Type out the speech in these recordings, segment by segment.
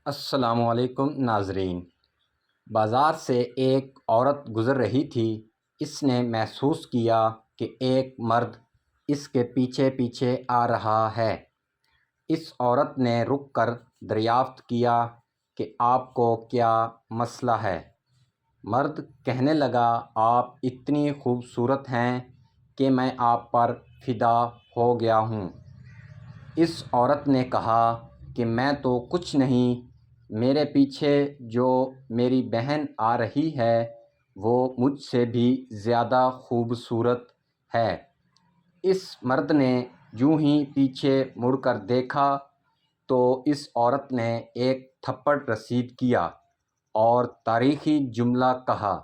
السلام علیکم ناظرین۔ بازار سے ایک عورت گزر رہی تھی۔ اس نے محسوس کیا کہ ایک مرد اس کے پیچھے پیچھے آ رہا ہے۔ اس عورت نے رک کر دریافت کیا کہ آپ کو کیا مسئلہ ہے؟ مرد کہنے لگا، آپ اتنی خوبصورت ہیں کہ میں آپ پر فدا ہو گیا ہوں۔ اس عورت نے کہا کہ میں تو کچھ نہیں، میرے پیچھے جو میری بہن آ رہی ہے وہ مجھ سے بھی زیادہ خوبصورت ہے۔ اس مرد نے یوں ہی پیچھے مڑ کر دیکھا تو اس عورت نے ایک تھپڑ رسید کیا اور تاریخی جملہ کہا،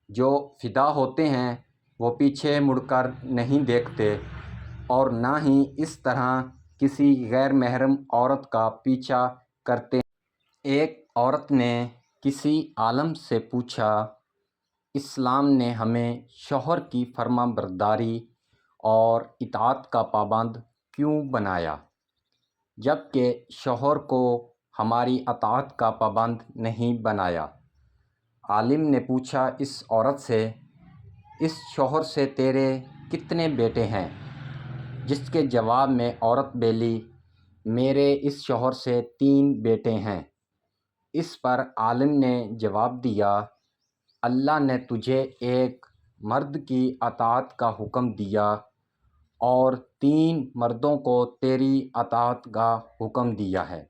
جو فدا ہوتے ہیں وہ پیچھے مڑ کر نہیں دیکھتے اور نہ ہی اس طرح کسی غیر محرم عورت کا پیچھا کرتے ہیں۔ ایک عورت نے کسی عالم سے پوچھا، اسلام نے ہمیں شوہر کی فرما برداری اور اطاعت کا پابند کیوں بنایا، جبکہ شوہر کو ہماری اطاعت کا پابند نہیں بنایا؟ عالم نے پوچھا اس عورت سے، اس شوہر سے تیرے کتنے بیٹے ہیں؟ جس کے جواب میں عورت بولی، میرے اس شوہر سے 3 بیٹے ہیں۔ اس پر عالم نے جواب دیا، اللہ نے تجھے ایک مرد کی اطاعت کا حکم دیا اور 3 مردوں کو تیری اطاعت کا حکم دیا ہے۔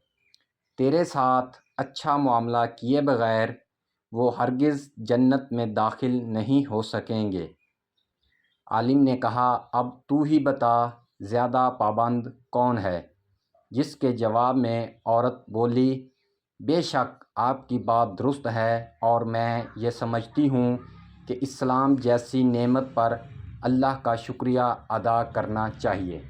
تیرے ساتھ اچھا معاملہ کیے بغیر وہ ہرگز جنت میں داخل نہیں ہو سکیں گے۔ عالم نے کہا، اب تو ہی بتا زیادہ پابند کون ہے؟ جس کے جواب میں عورت بولی، بے شک آپ کی بات درست ہے اور میں یہ سمجھتی ہوں کہ اسلام جیسی نعمت پر اللہ کا شکریہ ادا کرنا چاہیے۔